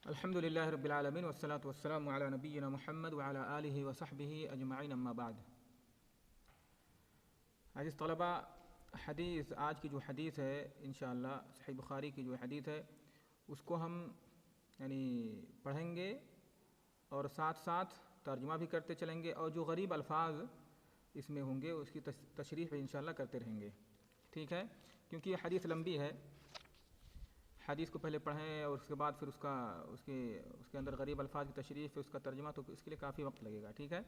الحمد للہ رب العالمین والصلاة والسلام علی نبینا محمد وعلی آلہ وصحبہ اجمعین اما بعد۔ عزیز طلبہ، آج کی جو حدیث ہے انشاءاللہ صحیح بخاری کی جو حدیث ہے اس کو ہم پڑھیں گے اور ساتھ ساتھ ترجمہ بھی کرتے چلیں گے، اور جو غریب الفاظ اس میں ہوں گے اس کی تشریح انشاءاللہ کرتے رہیں گے، ٹھیک ہے؟ کیونکہ یہ حدیث لمبی ہے، حدیث کو پہلے پڑھیں اور اس کے بعد پھر اس کے اندر غریب الفاظ کی تشریح، پھر اس کا ترجمہ، تو اس کے لیے کافی وقت لگے گا، ٹھیک ہے؟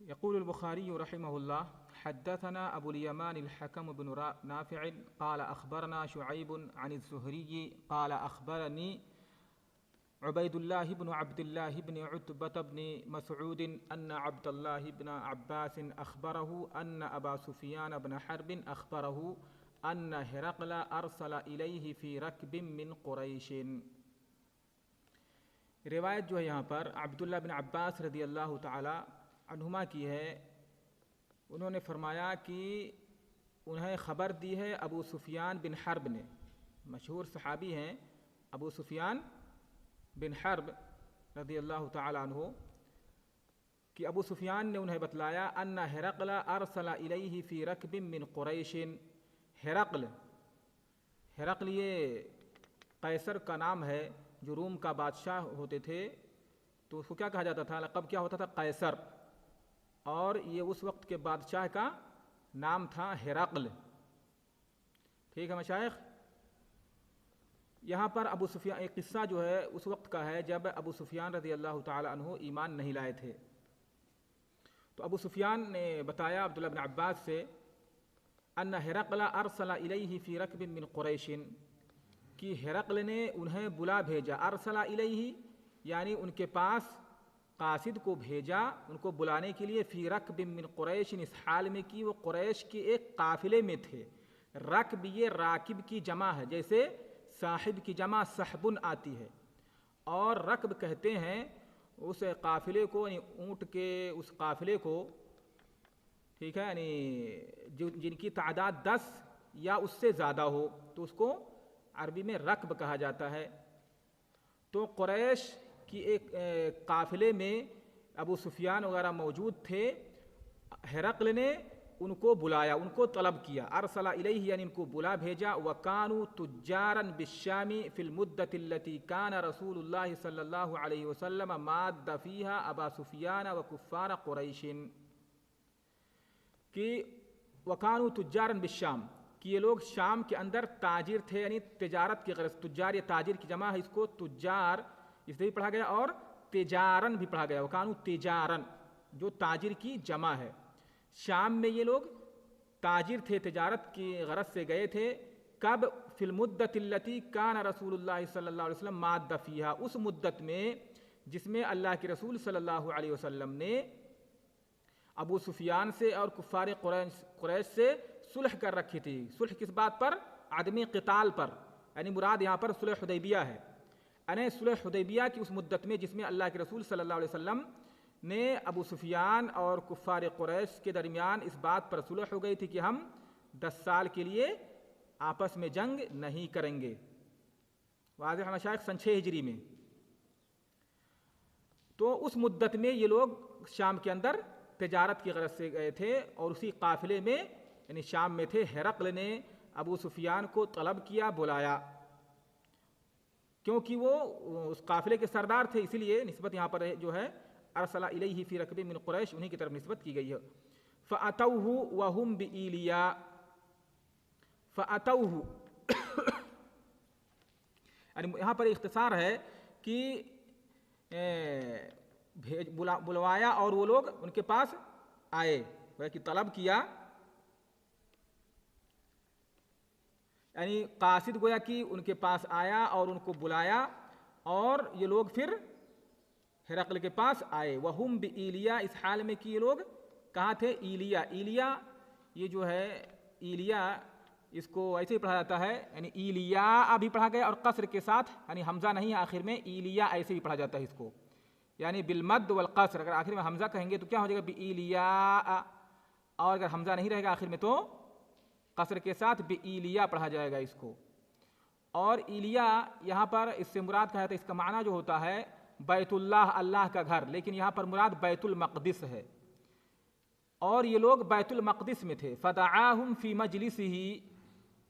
يقول البخاري رحمه الله: حدثنا أبو اليمان الحكم بن نافع قال أخبرنا شعيب عن الزهري قال أخبرني عبيد الله بن عبد الله بن عتبة بن مسعود أن عبد الله بن عباس أخبره أن أبا سفيان بن حرب أخبره أن هرقل أرسل إليه في ركب من قريش۔ روایت جو ہے یہاں پر عبداللہ بن عباس رضی اللہ تعالی عنہما کی ہے، انہوں نے فرمایا کہ انہیں خبر دی ہے ابو سفیان بن حرب نے، مشہور صحابی ہیں ابو سفیان بن حرب رضی اللہ تعالی عنہ، کہ ابو سفیان نے انہیں بتلایا ان ہرقل ارسل الیہ فی رکب من قریش۔ ہرقل یہ قیصر کا نام ہے جو روم کا بادشاہ ہوتے تھے، تو اس کو کیا کہا جاتا تھا، لقب کیا ہوتا تھا؟ قیصر، اور یہ اس وقت کے بادشاہ کا نام تھا ہرقل، ٹھیک ہے مشائخ؟ یہاں پر ابو سفیان، ایک قصہ جو ہے اس وقت کا ہے جب ابو سفیان رضی اللہ تعالی عنہ ایمان نہیں لائے تھے، تو ابو سفیان نے بتایا عبداللہ بن عباس سے ان ہرقل ارسل الیہ فی رکب من قریش، کہ ہرقل نے انہیں بلا بھیجا، ارسل الیہ یعنی ان کے پاس قاصد کو بھیجا ان کو بلانے کے لیے، فی رکب من قریش، اس حال میں کہ وہ قریش کے ایک قافلے میں تھے۔ رکب یہ راکب کی جمع ہے، جیسے صاحب کی جمع صحبن آتی ہے، اور رکب کہتے ہیں اس قافلے کو، یعنی اونٹ کے اس قافلے کو، ٹھیک ہے، یعنی جن کی تعداد 10 یا اس سے زیادہ ہو تو اس کو عربی میں رکب کہا جاتا ہے۔ تو قریش کی ایک قافلے میں ابو سفیان وغیرہ موجود تھے، ہرقل نے ان کو بلایا، ان کو طلب کیا، ارسل الیہ یعنی ان کو بلا بھیجا، وکانوا تجارا بالشام فی المدۃ التی کان رسول اللہ صلی اللہ علیہ وسلم ماد فیہا ابا سفیان وکفار قریش، کہ وکانوا تجارا بالشام، کہ یہ لوگ شام کے اندر تاجر تھے، یعنی تجارت کی غرض، تجار یا تاجر کی جمع ہے، اس کو تجار اس لیے بھی پڑھا گیا اور تجارن بھی پڑھا گیا، وکانوا تجارن جو تاجر کی جمع ہے۔ شام میں یہ لوگ تاجر تھے، تجارت کی غرض سے گئے تھے، کب؟ فی المدۃ التی کان رسول اللہ صلی اللہ علیہ وسلم ماد فیہا، اس مدت میں جس میں اللہ کے رسول صلی اللہ علیہ وسلم نے ابو سفیان سے اور کفار قریش سے صلح کر رکھی تھی۔ صلح کس بات پر؟ عدم قتال پر، یعنی مراد یہاں پر صلح حدیبیہ ہے، یعنی صلح حدیبیہ کی اس مدت میں جس میں اللہ کے رسول صلی اللہ علیہ وسلم نے ابو سفیان اور کفار قریش کے درمیان اس بات پر صلح ہو گئی تھی کہ ہم 10 سال کے لیے آپس میں جنگ نہیں کریں گے، واضح مشائخ؟ سن 6 ہجری میں۔ تو اس مدت میں یہ لوگ شام کے اندر تجارت کی غرض سے گئے تھے، اور اسی قافلے میں یعنی شام میں تھے۔ ہرقل نے ابو سفیان کو طلب کیا، بلایا، کیونکہ وہ اس قافلے کے سردار تھے، اسی لیے نسبت یہاں پر جو ہے ارسل الیہ فی رکب من قریش، انہی کی طرف نسبت کی گئی ہے۔ فاتوہ وہم بایلیا، فاتوہ یعنی یہاں پر اختصار ہے کہ بلوایا اور وہ لوگ ان کے پاس آئے، کہ طلب کیا، یعنی قاصد گویا کہ ان کے پاس آیا اور ان کو بلایا، اور یہ لوگ پھر ہرقل کے پاس آئے۔ وہم بایلیا، اس حال میں کہ یہ لوگ کہاں تھے؟ ایلیا۔ ایلیا یہ جو ہے ایلیا، اس کو ایسے ہی پڑھا جاتا ہے، یعنی ایلیا بھی پڑھا گیا اور قصر کے ساتھ، یعنی حمزہ نہیں آخر میں، ایلیا ایسے ہی پڑھا جاتا ہے اس کو، یعنی بالمد والقصر، اگر آخر میں حمزہ کہیں گے تو کیا ہو جائے گا؟ بایلیا، اور اگر حمزہ نہیں رہے گا آخر میں تو قصر کے ساتھ بایلیا پڑھا جائے گا اس کو۔ اور ایلیا یہاں پر اس سے مراد کہا ہے تو اس کا معنی جو ہوتا ہے بیت اللہ، اللہ کا گھر، لیکن یہاں پر مراد بیت المقدس ہے، اور یہ لوگ بیت المقدس میں تھے۔ فدعاہم فی مجلسہ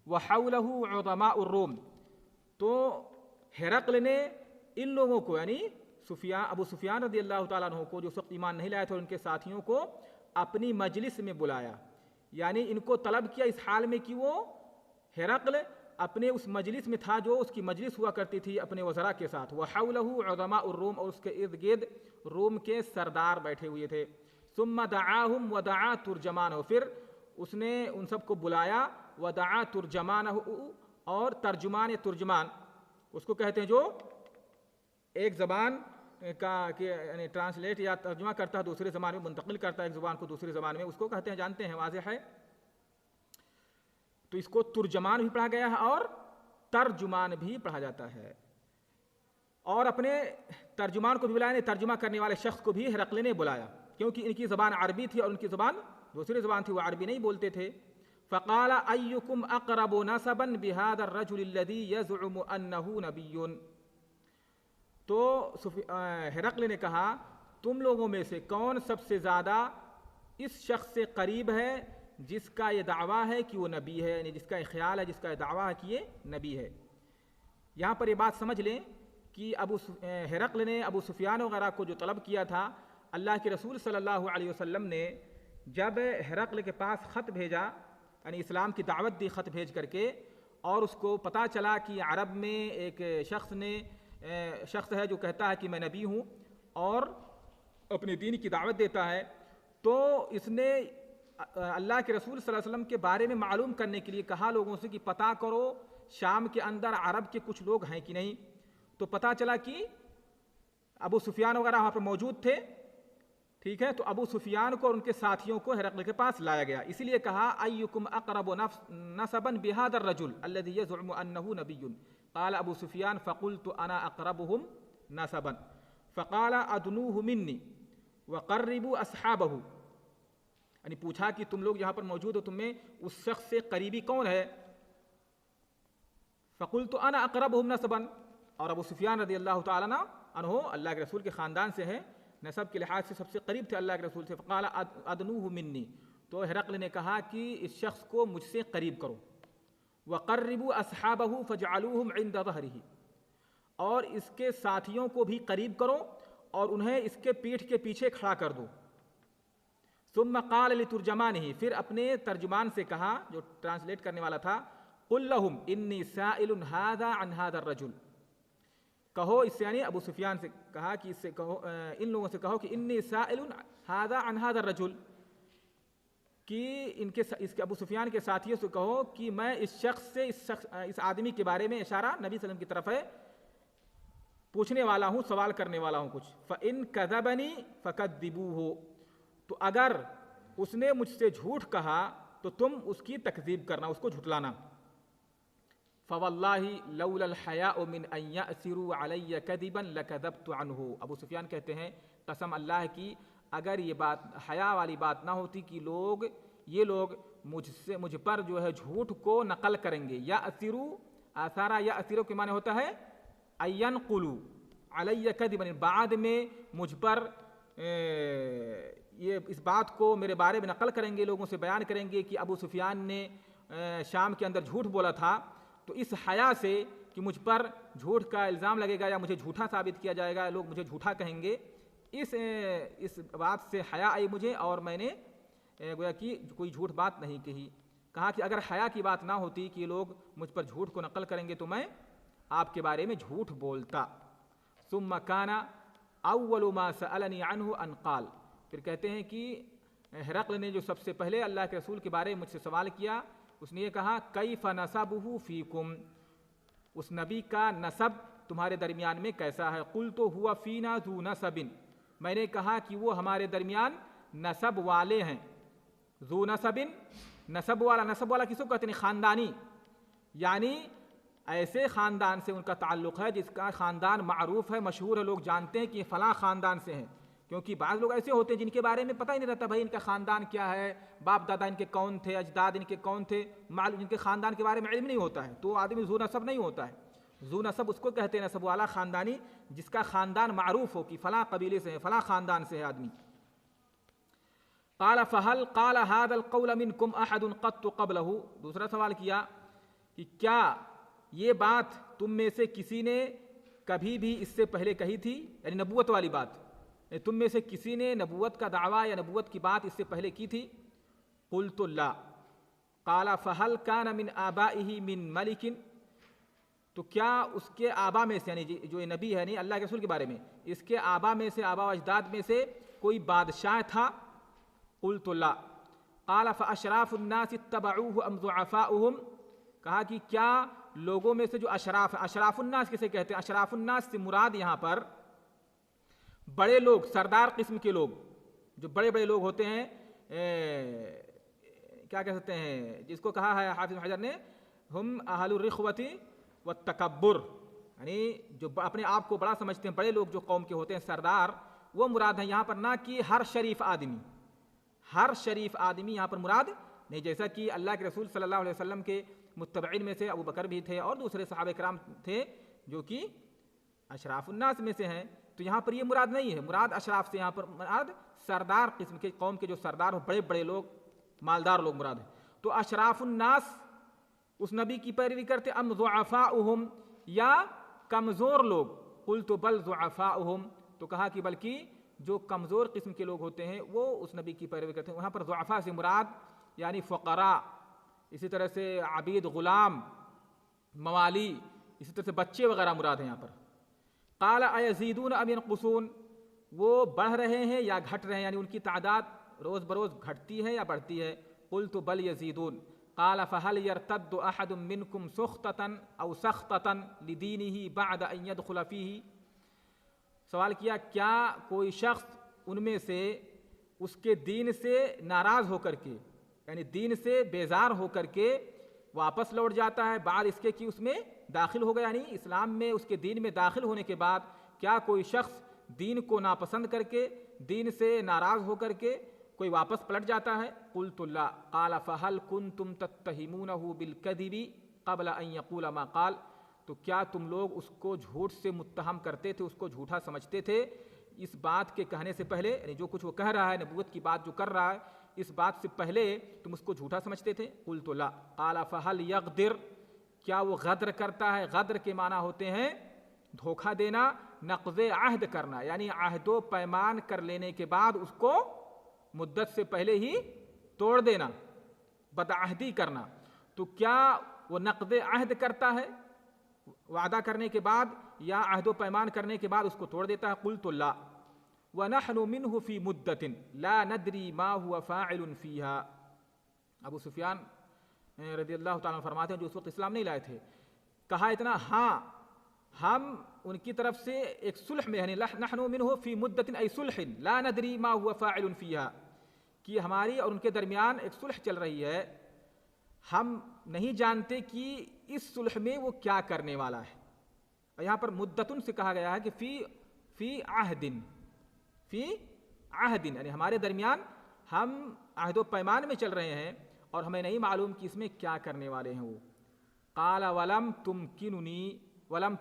وحولہ عظماء الروم، تو ہرقل نے ان لوگوں کو یعنی ابو سفیان رضی اللہ تعالیٰ عنہ کو جو اس وقت ایمان نہیں لائے تھے اور ان کے ساتھیوں کو اپنی مجلس میں بلایا، یعنی ان کو طلب کیا اس حال میں کہ وہ ہرقل اپنے اس مجلس میں تھا جو اس کی مجلس ہوا کرتی تھی اپنے وزراء کے ساتھ، وحولہ عظماء الروم، اور اس کے ارد گرد روم کے سردار بیٹھے ہوئے تھے۔ ثم دعاہم ودعا ترجمانہ، پھر اس نے ان سب کو بلایا، ودعا ترجمانہ، اور ترجمان اس کو کہتے ہیں جو ایک زبان کا یعنی ٹرانسلیٹ یا ترجمہ کرتا ہے دوسرے زبان میں، منتقل کرتا ہے ایک زبان کو دوسری زبان میں، اس کو کہتے ہیں، جانتے ہیں، واضح ہے۔ تو اس کو ترجمان بھی پڑھا گیا ہے اور ترجمان بھی پڑھا جاتا ہے، اور اپنے ترجمان کو بھی بلایا، ترجمہ کرنے والے شخص کو بھی ہرقل نے بلایا، کیونکہ ان کی زبان عربی تھی اور ان کی زبان دوسری زبان تھی، وہ عربی نہیں بولتے تھے۔ فقال ایکم اقرب نسبا بهذا الرجل الذي يزعم انه نبی، تو ہرقل نے کہا تم لوگوں میں سے کون سب سے زیادہ اس شخص سے قریب ہے جس کا یہ دعویٰ ہے کہ وہ نبی ہے، یعنی جس کا یہ خیال ہے، جس کا یہ دعویٰ ہے کہ یہ نبی ہے۔ یہاں پر یہ بات سمجھ لیں کہ ہرقل نے ابو سفیان وغیرہ کو جو طلب کیا تھا، اللہ کے رسول صلی اللہ علیہ وسلم نے جب ہرقل کے پاس خط بھیجا، یعنی اسلام کی دعوت دی خط بھیج کر کے، اور اس کو پتہ چلا کہ عرب میں ایک شخص ہے جو کہتا ہے کہ میں نبی ہوں اور اپنے دین کی دعوت دیتا ہے، تو اس نے اللہ کے رسول صلی اللہ علیہ وسلم کے بارے میں معلوم کرنے کے لیے کہا لوگوں سے کہ پتہ کرو شام کے اندر عرب کے کچھ لوگ ہیں کہ نہیں۔ تو پتہ چلا کہ ابو سفیان وغیرہ وہاں پر موجود تھے، ٹھیک ہے، تو ابو سفیان کو اور ان کے ساتھیوں کو ہرقل کے پاس لایا گیا، اسی لیے کہا ایکم اقرب نسبا بهذا الرجل الذي يزعم انه نبی، قال ابو سفیان فقلت انا اقربهم نسبا فقال ادنوه مني وقربوا اصحابه، یعنی پوچھا کہ تم لوگ یہاں پر موجود ہو، تم میں اس شخص سے قریبی کون ہے؟ فقلت انا اقربهم نسبا، اور ابو سفیان رضی اللہ تعالیٰ عنہ اللہ کے رسول کے خاندان سے ہیں، نسب کے لحاظ سے سب سے قریب تھے اللہ کے رسول سے۔ فقال ادنوه منی، تو ہرقل نے کہا کہ اس شخص کو مجھ سے قریب کرو، وقربوا اصحابه فجعلوهم عند ظهره، اور اس کے ساتھیوں کو بھی قریب کرو اور انہیں اس کے پیٹھ کے پیچھے کھڑا کر دو۔ ثم قال لترجمانه، پھر اپنے ترجمان سے کہا جو ٹرانسلیٹ کرنے والا تھا، قل لهم انی سائل هذا عن هذا الرجل، کہو اس سے، یعنی ابو سفیان سے کہا کہ اس سے کہو، ان لوگوں سے کہو کہ انی سائل هذا عن هذا الرجل، کہ اس کے ابو سفیان کے ساتھیوں سے کہو کہ میں اس شخص سے اس آدمی کے بارے میں، اشارہ نبی صلی اللہ علیہ وسلم کی طرف ہے، پوچھنے والا ہوں، سوال کرنے والا ہوں کچھ۔ فَإِن كَذَبَنِي فَكَذِّبُوهُ، تو اگر اس نے مجھ سے جھوٹ کہا تو تم اس کی تکذیب کرنا، اس کو جھٹلانا۔ فَوَاللَّهِ لَوْلَا الْحَيَاءُ مِنْ أَنْ يَأْسِرُوا عَلَيَّ كَذِبًا لَكَذَبْتُ عَنْهُ، ابو سفیان کہتے ہیں قسم اللہ کی اگر یہ بات حیا والی بات نہ ہوتی کہ یہ لوگ مجھ پر جو ہے جھوٹ کو نقل کریں گے، یأسروا، آثارا یأسروا کے معنی ہوتا ہے اینقلوا علی کذبا، بعد میں مجھ پر یہ اس بات کو میرے بارے میں نقل کریں گے، لوگوں سے بیان کریں گے کہ ابو سفیان نے شام کے اندر جھوٹ بولا تھا، تو اس حیا سے کہ مجھ پر جھوٹ کا الزام لگے گا یا مجھے جھوٹا ثابت کیا جائے گا، لوگ مجھے جھوٹا کہیں گے، اس بات سے حیا آئی مجھے، اور میں نے گویا کہ کوئی جھوٹ بات نہیں کہی۔ کہا کہ اگر حیا کی بات نہ ہوتی کہ لوگ مجھ پر جھوٹ کو نقل کریں گے تو میں آپ کے بارے میں جھوٹ بولتا۔ ثم كان اول ما سألني عنه ان قال، پھر کہتے ہیں کہ ہرقل نے جو سب سے پہلے اللہ کے رسول کے بارے میں مجھ سے سوال کیا، اس نے یہ کہا کیف نسبه فیکم، اس نبی کا نسب تمہارے درمیان میں کیسا ہے؟ قلت هو فینا ذو نسب، میں نے کہا کہ وہ ہمارے درمیان نسب والے ہیں۔ ذو نسب، نسب والا کس کو کہتے ہیں؟ خاندانی، یعنی ایسے خاندان سے ان کا تعلق ہے جس کا خاندان معروف ہے، مشہور ہے، لوگ جانتے ہیں کہ یہ فلاں خاندان سے ہیں، کیونکہ بعض لوگ ایسے ہوتے ہیں جن کے بارے میں پتہ ہی نہیں رہتا بھائی ان کا خاندان کیا ہے، باپ دادا ان کے کون تھے، اجداد ان کے کون تھے، جن کے خاندان کے بارے میں علم نہیں ہوتا ہے، تو آدمی ذو نسب نہیں ہوتا ہے۔ ذو نسب اس کو کہتے ہیں نسب والا خاندانی جس کا خاندان معروف ہو کہ فلاں قبیلے سے ہے، فلاں خاندان سے ہے آدمی. قال فهل قال هذا القول منكم احد قط قبله. دوسرا سوال کیا کہ کیا یہ بات تم میں سے کسی نے کبھی بھی اس سے پہلے کہی تھی، یعنی نبوت والی بات، تم میں سے کسی نے نبوت کا دعویٰ یا نبوت کی بات اس سے پہلے کی تھی؟ قلت لا. قال فهل كان من آبائه من ملك. تو کیا اس کے آبا میں سے، یعنی جو یہ نبی ہے نہیں اللہ کے رسول کے بارے میں، اس کے آبا میں سے، آبا و اجداد میں سے کوئی بادشاہ تھا؟ قلت لا. قال فاشراف الناس اتبعوه ام ضعفاؤهم. کہا کہ کیا لوگوں میں سے جو اشراف ہیں، اشراف الناس کسے کہتے ہیں؟ اشراف الناس سے مراد یہاں پر بڑے لوگ، سردار قسم کے لوگ، جو بڑے بڑے لوگ ہوتے ہیں، کیا کہہ سکتے ہیں جس کو کہا ہے حافظ حجر نے ہم اہل الرخوۃ والتکبر، یعنی جو اپنے آپ کو بڑا سمجھتے ہیں، بڑے لوگ جو قوم کے ہوتے ہیں سردار، وہ مراد ہیں یہاں پر. نہ کہ ہر شریف آدمی، ہر شریف آدمی یہاں پر مراد نہیں. جیسا کہ اللہ کے رسول صلی اللہ علیہ وسلم کے متبعین میں سے ابو بکر بھی تھے اور دوسرے صحابہ کرام تھے جو کہ اشراف الناس میں سے ہیں، تو یہاں پر یہ مراد نہیں ہے. مراد اشراف سے یہاں پر مراد سردار قسم کے، قوم کے جو سردار ہو، بڑے بڑے لوگ، مالدار لوگ مراد ہے. تو اشراف الناس اس نبی کی پیروی کرتے، ام ضعفاؤہم، یا کمزور لوگ؟ قلت بل ضعفاؤہم. تو کہا کہ بلکہ جو کمزور قسم کے لوگ ہوتے ہیں وہ اس نبی کی پیروی کرتے ہیں. وہاں پر ضعفاء سے مراد یعنی فقراء، اسی طرح سے عبید، غلام، موالی، اسی طرح سے بچے وغیرہ مراد ہیں یہاں پر. قال ایزیدون ام ینقصون. وہ بڑھ رہے ہیں یا گھٹ رہے ہیں، یعنی ان کی تعداد روز بروز گھٹتی ہے یا بڑھتی ہے؟ قلت بل یزیدون. قال فهل يرتد احد منكم سخطة او سخطة لدينه بعد ان يدخل فيه. سوال کیا کوئی شخص ان میں سے اس کے دین سے ناراض ہو کر کے، یعنی دین سے بیزار ہو کر کے واپس لوٹ جاتا ہے بعد اس کے کہ اس میں داخل ہو گیا، یعنی اسلام میں، اس کے دین میں داخل ہونے کے بعد کیا کوئی شخص دین کو ناپسند کر کے، دین سے ناراض ہو کر کے کوئی واپس پلٹ جاتا ہے؟ قلت لا. قال فهل كنتم تتهمونه بالكذب قبل ان يقول ما قال. تو کیا تم لوگ اس کو جھوٹ سے متہم کرتے تھے، اس کو جھوٹا سمجھتے تھے اس بات کے کہنے سے پہلے، یعنی جو کچھ وہ کہہ رہا ہے، نبوت کی بات جو کر رہا ہے، اس بات سے پہلے تم اس کو جھوٹا سمجھتے تھے؟ قلت لا. قال فهل يغدر. کیا وہ غدر کرتا ہے؟ غدر کے معنی ہوتے ہیں دھوکہ دینا، نقض عہد کرنا، یعنی عہد و پیمان کر لینے کے بعد اس کو مدت سے پہلے ہی توڑ دینا، بدعہدی کرنا. تو کیا وہ نقض عہد کرتا ہے وعدہ کرنے کے بعد، یا عہد و پیمان کرنے کے بعد اس کو توڑ دیتا ہے؟ قلت لا. ونحن منه في مدة لا ندري ما هو فاعل فيها. ابو سفیان رضی اللہ تعالیٰ عنہ فرماتے ہیں جو اس وقت اسلام نہیں لائے تھے، کہا اتنا، ہاں ہم ان کی طرف سے ایک صلح میں، یعنی نحن منه في مدة ای صلح لا ندري ما هو فاعل فيها، کہ ہماری اور ان کے درمیان ایک صلح چل رہی ہے، ہم نہیں جانتے کہ اس صلح میں وہ کیا کرنے والا ہے. اور یہاں پر مدتن سے کہا گیا ہے کہ فی عہدن، فی عہدن، یعنی ہمارے درمیان ہم عہد و پیمان میں چل رہے ہیں اور ہمیں نہیں معلوم کہ اس میں کیا کرنے والے ہیں وہ. قال ولم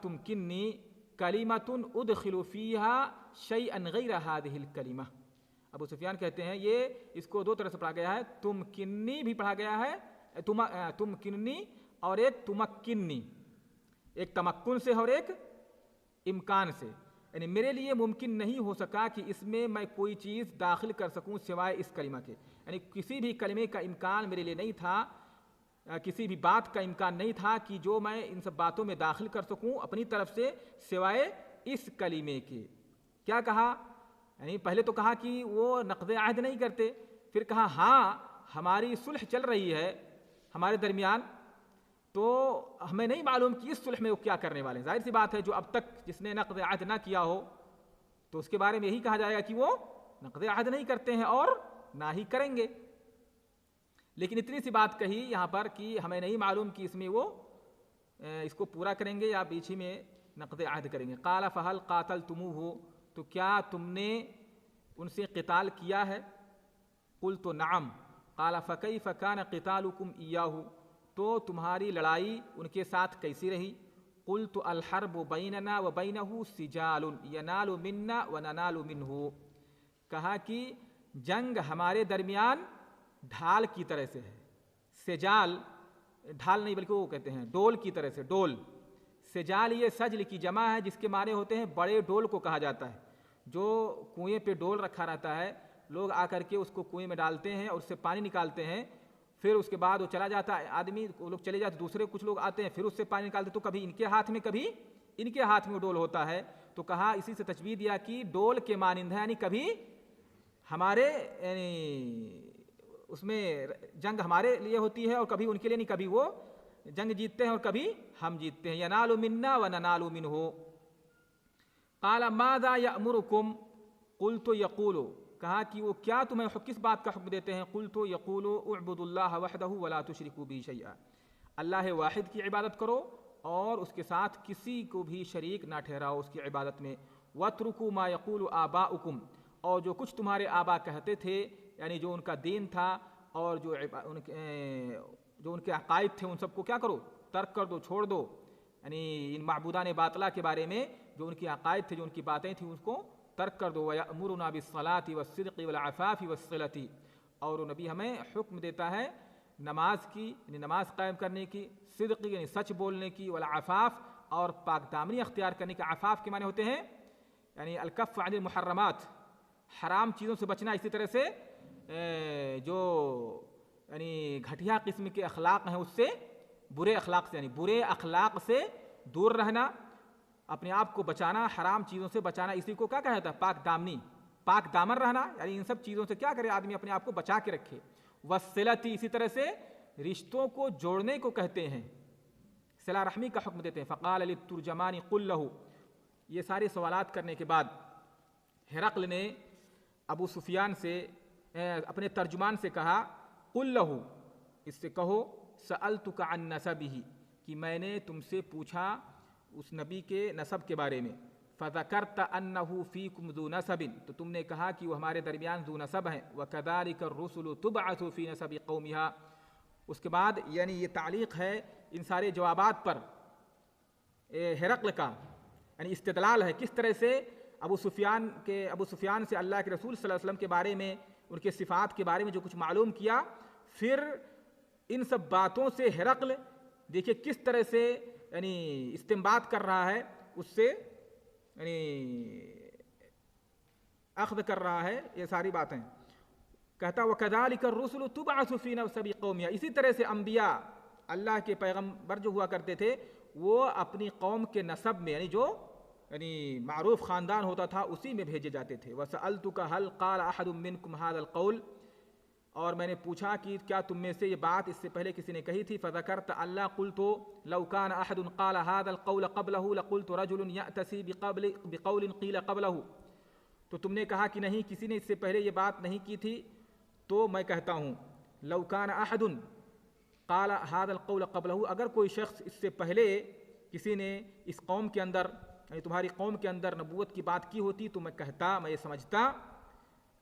تمکننی کلمۃ ادخل فیها شیئا غیر هذه الکلمہ. ابو سفیان کہتے ہیں یہ اس کو دو طرح سے پڑھا گیا ہے، تمکنی بھی پڑھا گیا ہے، تمکنی اور ایک تمکنی، ایک تمکن سے اور ایک امکان سے. یعنی میرے لیے ممکن نہیں ہو سکا کہ اس میں میں کوئی چیز داخل کر سکوں سوائے اس کلمہ کے، یعنی کسی بھی کلمے کا امکان میرے لیے نہیں تھا، کسی بھی بات کا امکان نہیں تھا کہ جو میں ان سب باتوں میں داخل کر سکوں اپنی طرف سے سوائے اس کلمے کے. کیا کہا؟ یعنی پہلے تو کہا کہ وہ نقض عہد نہیں کرتے، پھر کہا ہاں ہماری صلح چل رہی ہے ہمارے درمیان، تو ہمیں نہیں معلوم کہ اس صلح میں وہ کیا کرنے والے ہیں. ظاہر سی بات ہے جو اب تک جس نے نقض عہد نہ کیا ہو تو اس کے بارے میں یہی کہا جائے گا کہ وہ نقض عہد نہیں کرتے ہیں اور نہ ہی کریں گے. لیکن اتنی سی بات کہی یہاں پر کہ ہمیں نہیں معلوم کہ اس میں وہ اس کو پورا کریں گے یا بیچ ہی میں نقض عہد کریں گے. قال فهل قاتلتموه. تو کیا تم نے ان سے قتال کیا ہے؟ قلت نعم. قال فكيف كان قتالكم اياه. تو تمہاری لڑائی ان کے ساتھ کیسی رہی؟ قلت الحرب بیننا و بینہ سجال ینال منا و ننال منہ، کہا کہ جنگ ہمارے درمیان ڈھال کی طرح سے ہے. سجال ڈھال نہیں بلکہ وہ کہتے ہیں ڈول کی طرح سے، ڈول. سجال یہ سجل کی جمع ہے جس کے معنی ہوتے ہیں بڑے ڈول کو کہا جاتا ہے. جو کنویں پہ ڈول رکھا رہتا ہے، لوگ آ کر کے اس کو کنویں میں ڈالتے ہیں اور اس سے پانی نکالتے ہیں، پھر اس کے بعد وہ چلا جاتا ہے آدمی، وہ لوگ چلے جاتے، دوسرے کچھ لوگ آتے ہیں پھر اس سے پانی نکالتے، تو کبھی ان کے ہاتھ میں کبھی ان کے ہاتھ میں ڈول ہوتا ہے. تو کہا اسی سے تشبیہ دیا کہ ڈول کے مانند ہے، یعنی کبھی ہمارے یعنی اس میں جنگ ہمارے لیے ہوتی ہے اور کبھی ان کے لیے نہیں، کبھی وہ جنگ جیتتے ہیں اور کبھی ہم جیتتے ہیں. ینال منا و ننال منہ. قال ماذا یأمرکم قلت یقول، کہا کہ وہ کیا تمہیں کس بات کا حکم دیتے ہیں؟ قلت یقول اعبدوا اللہ وحدہ ولا تشرکوا بہ شیئا، اللہ واحد کی عبادت کرو اور اس کے ساتھ کسی کو بھی شریک نہ ٹھہراؤ اس کی عبادت میں. واترکوا ما یقول آباؤکم، اور جو کچھ تمہارے آبا کہتے تھے، یعنی جو ان کا دین تھا اور جو ان کے عقائد تھے، ان سب کو کیا کرو؟ ترک کر دو، چھوڑ دو. یعنی ان معبودان باطلہ کے بارے میں جو ان کی عقائد تھے، جو ان کی باتیں تھیں، اس کو ترک کر دو. وَيَأْمُرُنَا بِالصَّلَاةِ وَالصِّدْقِ وَالْعَفَافِ وَالصِّلَةِ، اور وہ نبی ہمیں حکم دیتا ہے نماز کی، یعنی نماز قائم کرنے کی، صدق یعنی سچ بولنے کی، والعفاف اور پاک دامنی اختیار کرنے کا. عفاف کے معنی ہوتے ہیں یعنی الکف عن المحرمات، حرام چیزوں سے بچنا. اسی طرح سے جو یعنی گھٹیا قسم کے اخلاق ہیں اس سے، برے اخلاق سے، یعنی برے اخلاق سے دور رہنا، اپنے آپ کو بچانا، حرام چیزوں سے بچانا، اسی کو کیا کہا جاتا ہے؟ پاک دامنی، پاک دامن رہنا. یعنی ان سب چیزوں سے کیا کرے آدمی؟ اپنے آپ کو بچا کے رکھے. والصلۃ، اسی طرح سے رشتوں کو جوڑنے کو کہتے ہیں، صلہ رحمی کا حکم دیتے ہیں. فقال للترجمان قل له، یہ سارے سوالات کرنے کے بعد ہرقل نے ابو سفیان سے اپنے ترجمان سے کہا، قل له، اس سے کہو، سألتک عن نسبہ، کہ میں نے تم سے پوچھا اس نبی کے نسب کے بارے میں. فذکرت انہ فیکم ذو نسب، تو تم نے کہا کہ وہ ہمارے درمیان ذو نسب ہیں. وکذالک الرسل تبعث فی نسب قومہا. اس کے بعد یعنی یہ تعلیق ہے ان سارے جوابات پر ہرقل کا، یعنی استدلال ہے کس طرح سے ابو سفیان سے اللہ کے رسول صلی اللہ علیہ وسلم کے بارے میں، ان کے صفات کے بارے میں جو کچھ معلوم کیا، پھر ان سب باتوں سے ہرقل دیکھیے کس طرح سے یعنی استنباط کر رہا ہے، اس سے یعنی اخذ کر رہا ہے یہ ساری باتیں. کہتا وَكَذَلِكَ الرُّسُلُ تُبْعَثُ فِي نَسَبِ قَوْمِهَا، اسی طرح سے انبیاء، اللہ کے پیغمبر جو ہوا کرتے تھے، وہ اپنی قوم کے نسب میں، یعنی جو یعنی معروف خاندان ہوتا تھا اسی میں بھیجے جاتے تھے. وَسَأَلْتُكَ هَلْ قَالَ أَحَدٌ مِّنكُمْ هَذَا الْقَوْلَ، اور میں نے پوچھا کہ کیا تم میں سے یہ بات اس سے پہلے کسی نے کہی تھی. فذکرت اللہ قلت لو كان احد قال هذا القول قبله لقلت رجل يأتسي بقول قيل قبله، تو تم نے کہا کہ نہیں، کسی نے اس سے پہلے یہ بات نہیں کی تھی، تو میں کہتا ہوں لو كان احد قال هذا القول قبله، اگر کوئی شخص اس سے پہلے کسی نے اس قوم کے اندر، یعنی تمہاری قوم کے اندر نبوت کی بات کی ہوتی تو میں کہتا، میں یہ سمجھتا.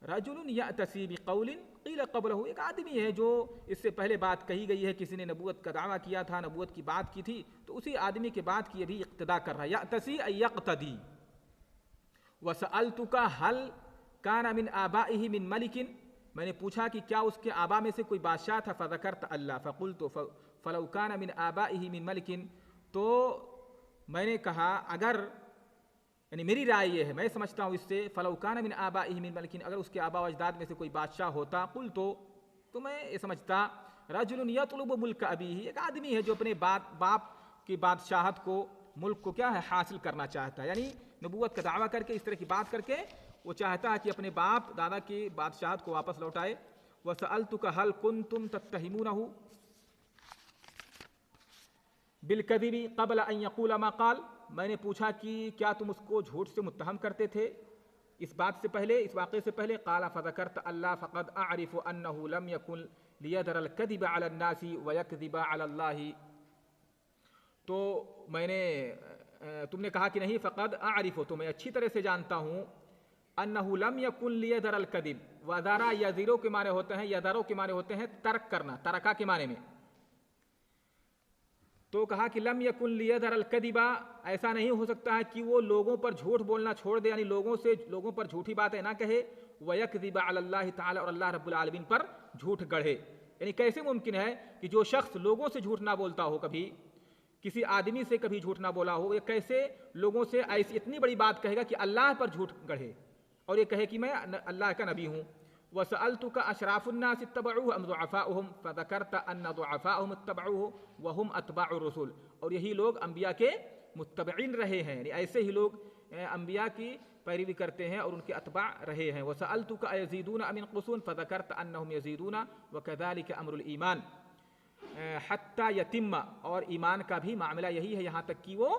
رجل یأتسی بقول قیل قبلہ، ایک آدمی ہے جو اس سے پہلے بات کہی گئی ہے، کسی نے نبوت کا دعویٰ کیا تھا، نبوت کی بات کی تھی، تو اسی آدمی کے بات کی ابھی اقتدا کر رہا ہے. یأتسی ای یقتدی. وسألتک هل کان من آبائہ من ملک، میں نے پوچھا کہ کیا اس کے آبا میں سے کوئی بادشاہ تھا. فذکرت اللہ فقلت فلو کان من آبائہ من ملک، تو میں نے کہا اگر، یعنی میری رائے یہ ہے، میں سمجھتا ہوں اس سے، فلو کان من آبائہ من ملک، اگر اس کے آبا و اجداد میں سے کوئی بادشاہ ہوتا، قلت، تو میں یہ سمجھتا رجل یطلب ملک ابیہ، ایک آدمی ہے جو اپنے باپ کی بادشاہت کو، ملک کو کیا ہے، حاصل کرنا چاہتا ہے، یعنی نبوت کا دعویٰ کر کے، اس طرح کی بات کر کے وہ چاہتا ہے کہ اپنے باپ دادا کی بادشاہت کو واپس لوٹائے. وسألتک هل کنتم تتہمونہ بالکذب قبل ان یقول ما قال، میں نے پوچھا کہ کیا تم اس کو جھوٹ سے متہم کرتے تھے اس بات سے پہلے، اس واقعے سے پہلے. قال فذکرت اللہ فقد اعرف انه لم يكن ليذر الكذب على الناس ويكذب على الله، تو میں نے، تم نے کہا کہ نہیں، فقد اعرف، تو میں اچھی طرح سے جانتا ہوں، انه لم يكن ليذر الكذب، وذرا یذرو کے معنی ہوتے ہیں، یذرو کے معنی ہوتے ہیں ترک کرنا، ترکا کے معنی میں. تو کہا کہ لم یکن لیذر الکذبا، ایسا نہیں ہو سکتا ہے کہ وہ لوگوں پر جھوٹ بولنا چھوڑ دے، یعنی لوگوں پر جھوٹی باتیں نہ کہے، ویکذب علی اللہ تعالی، اور اللہ رب العالمین پر جھوٹ گڑھے۔ یعنی کیسے ممکن ہے کہ جو شخص لوگوں سے جھوٹ نہ بولتا ہو، کبھی کسی آدمی سے کبھی جھوٹ نہ بولا ہو، یہ کیسے لوگوں سے ایسی اتنی بڑی بات کہے گا کہ اللہ پر جھوٹ گڑھے اور یہ کہے کہ میں اللہ کا نبی ہوں۔ وَسَأَلْتُكَ أَشْرَافُ النَّاسِ اتَّبَعُوهُ أَمْ ضُعَفَاؤُهُمْ فَذَكَرْتَ أَنَّ ضُعَفَاؤُهُمُ اتَّبَعُوهُ وَهُمْ أَتْبَاعُ الرُّسُلِ، اور یہی لوگ انبیاء کے متبعین رہے ہیں، یعنی ایسے ہی لوگ انبیاء کی پیروی کرتے ہیں اور ان کے اتباع رہے ہیں۔ وَسَأَلْتُكَ أَيَزِيدُونَ أَمْ يَنقُصُونَ فَذَكَرْتَ أَنَّهُمْ يَزِيدُونَ وَكَذَلِكَ أَمْرُ الْإِيمَانِ حَتَّى يَتِمَّ، اور ایمان کا بھی معاملہ یہی ہے یہاں تک کہ وہ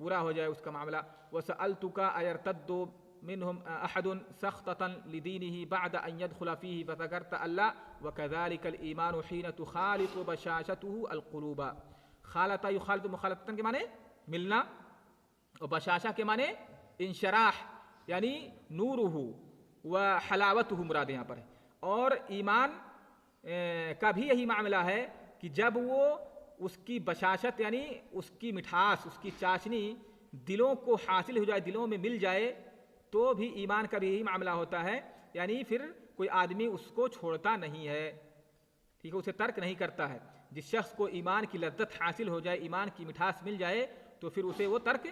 پورا ہو جائے اس کا معاملہ۔ وَسَأَلْتُكَ أَيَرْتَدُّ منهم احد سخطة لدينه بعد ان يدخل فيه فذكرت الله وكذلك الايمان حين تخالط بشاشته القلوب۔ خالط يخالط مخالطتن کے معنی ملنا، اور بشاشہ کے معنی انشراح، یعنی نورہ وحلاوتہ مراد یہاں پر ہے۔ اور ایمان کا بھی یہی معاملہ ہے کہ جب وہ اس کی بشاشت یعنی اس کی مٹھاس، اس کی چاشنی دلوں کو حاصل ہو جائے، دلوں میں مل جائے، تو بھی ایمان کا بھی یہی معاملہ ہوتا ہے، یعنی پھر کوئی آدمی اس کو چھوڑتا نہیں ہے، ٹھیک ہے، اسے ترک نہیں کرتا ہے۔ جس شخص کو ایمان کی لذت حاصل ہو جائے، ایمان کی مٹھاس مل جائے، تو پھر اسے وہ ترک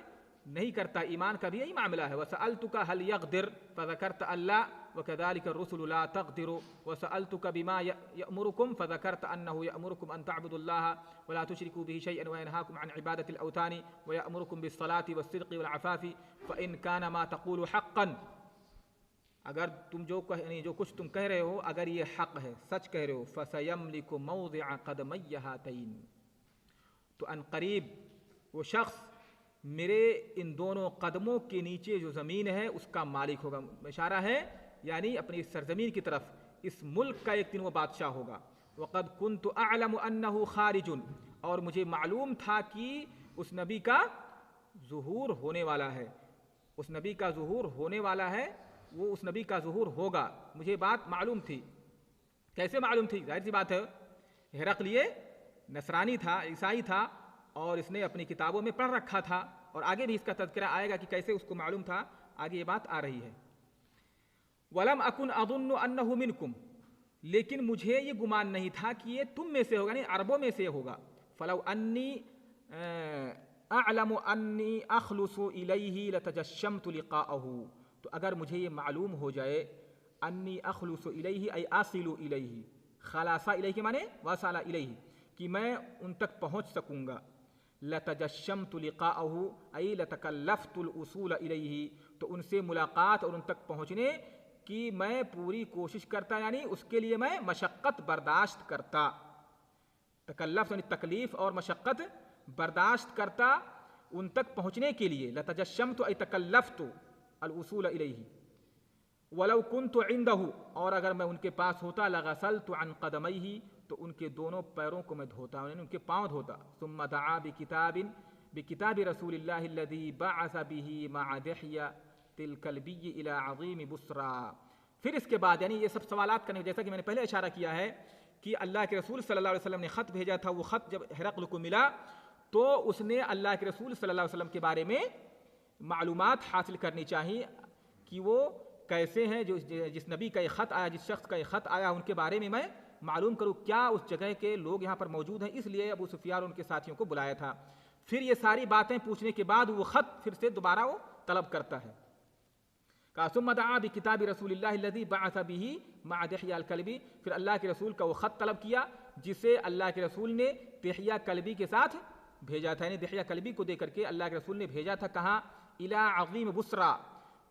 نہیں کرتا۔ ایمان کا بھی یہی معاملہ ہے۔ وَسَأَلْتُكَ هَلْ يَقْدِرُ فَذَكَرْتَ اللَّهَ وَكَذَلِكَ الرُّسُلُ لَا تَقْدِرُ وَسَأَلْتُكَ بِمَا يَأْمُرُكُمْ فَذَكَرْتَ أَنَّهُ يَأْمُرُكُمْ أَن تَعْبُدُوا اللَّهَ وَلَا تُشْرِكُوا بِهِ شَيْئًا وَيَنْهَاكُمْ عَنْ عِبَادَةِ الْأَوْثَانِ وَيَأْمُرُكُمْ بِالصَّلَاةِ وَالصِّدْقِ وَالْعَفَافِ فَإِنْ كَانَ مَا تَقُولُ حَقًّا، اگر تم جو کچھ تم کہہ رہے ہو اگر یہ حق ہے، سچ کہہ رہے ہو، فَسَيَمْلِكُ مَوْضِعَ قَدَمَيَّ هَاتَيْنِ، تو ان قریب وہ شخص میرے ان دونوں قدموں کے نیچے جو زمین ہے اس کا مالک ہوگا۔ اشارہ ہے یعنی اپنی سرزمین کی طرف، اس ملک کا ایک دن وہ بادشاہ ہوگا۔ وَقَدْ كُنْتُ أَعْلَمُ أَنَّهُ خَارِجٌ، اور مجھے معلوم تھا کہ اس نبی کا ظہور ہونے والا ہے، اس نبی کا ظہور ہونے والا ہے، وہ اس نبی کا ظہور ہوگا، مجھے بات معلوم تھی۔ کیسے معلوم تھی؟ ظاہر سی بات ہے، ہرقل یہ نصرانی تھا، عیسائی تھا، اور اس نے اپنی کتابوں میں پڑھ رکھا تھا، اور آگے بھی اس کا تذکرہ آئے گا کہ کیسے اس کو معلوم تھا، آگے یہ بات آ رہی ہے۔ وَلَمْ أَكُنْ أَظُنُّ أَنَّهُ مِنْكُمْ، لیکن مجھے یہ گمان نہیں تھا کہ یہ تم میں سے ہوگا، یعنی عربوں میں سے ہوگا۔ فَلَوْ أَنِّي أَعْلَمُ أَنِّي أَخْلُصُ إِلَيْهِ لَتَجَشَّمْتُ لِقَاءَهُ، تو اگر مجھے یہ معلوم ہو جائے، انی اخلص الیہ ای اصل الیہ، خلاص الیہ کے معنی وصل الیہ، کہ میں ان تک پہنچ سکوں گا۔ لتجشمت لقاءہ ای لتکلفت الوصول الیہ، تو ان سے ملاقات اور ان تک پہنچنے کی میں پوری کوشش کرتا، یعنی اس کے لیے میں مشقت برداشت کرتا۔ تکلف یعنی تکلیف اور مشقت برداشت کرتا ان تک پہنچنے کے لیے۔ لتجشمت ای تکلفت الوصول الیہ۔ ولو كنت عنده، اور اگر میں ان کے پاس ہوتا، لغسلت عن قدمیہ، تو ان کے دونوں پیروں کو میں دھوتا، یعنی ان کے پاؤں دھوتا۔ ثم دعا بکتاب رسول اللہ الذی بعث به مع دحیۃ الکلبی الی عظیم بصرا۔ پھر اس کے بعد یعنی یہ سب سوالات کرنے، جیسا کہ میں نے پہلے اشارہ کیا ہے کہ اللہ کے رسول صلی اللہ علیہ وسلم نے خط بھیجا تھا، وہ خط جب ہرقل کو ملا تو اس نے اللہ کے رسول صلی اللہ علیہ وسلم کے بارے میں معلومات حاصل کرنی چاہیے کہ وہ کیسے ہیں، جو جس نبی کا یہ خط آیا، جس شخص کا یہ خط آیا، ان کے بارے میں معلوم کروں، کیا اس جگہ کے لوگ یہاں پر موجود ہیں۔ اس لیے ابو سفیان ان کے ساتھیوں کو بلایا تھا۔ پھر یہ ساری باتیں پوچھنے کے بعد وہ خط پھر سے دوبارہ وہ طلب کرتا ہے۔ ثم دعا بکتاب رسول اللہ الذی بعث به مع دحیہ الکلبی، پھر اللہ کے رسول کا وہ خط طلب کیا جسے اللہ کے رسول نے دحیہ کلبی کے ساتھ بھیجا تھا، یعنی دحیہ کلبی کو دے کر کے اللہ کے رسول نے بھیجا تھا۔ کہاں؟ الی عظیم بصرا،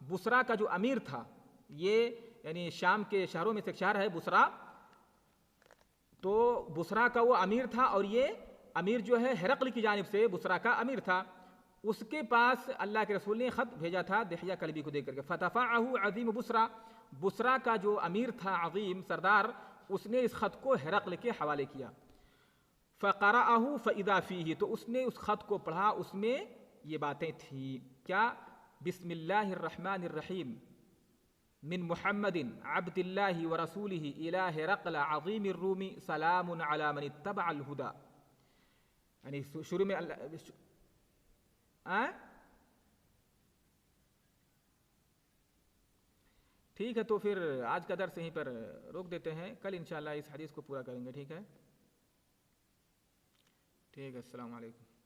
بصرا کا جو امیر تھا، یہ یعنی شام کے شہروں میں سے ایک شہر ہے بصرا، تو بصرا کا وہ امیر تھا، اور یہ امیر جو ہے ہرقل کی جانب سے بصرا کا امیر تھا، اس کے پاس اللہ کے رسول نے خط بھیجا تھا دحیہ کلبی کو دے کر کے۔ فتفعہ عظیم بصرا، بصرا کا جو امیر تھا، عظیم سردار، اس نے اس خط کو ہرقل کے حوالے کیا۔ فقرأہ فإذا فیہ، تو اس نے اس خط کو پڑھا، اس میں یہ باتیں تھیں کیا؟ بسم اللہ الرحمن الرحیم، من محمد عبد اللہ ورسولہ الی ہرقل عظیم الروم، سلام علی من اتبع الہدی۔ یعنی شروع میں ٹھیک ہے، تو پھر آج کا درس یہیں پر روک دیتے ہیں، کل انشاءاللہ اس حدیث کو پورا کریں گے. ٹھیک ہے، السلام علیکم.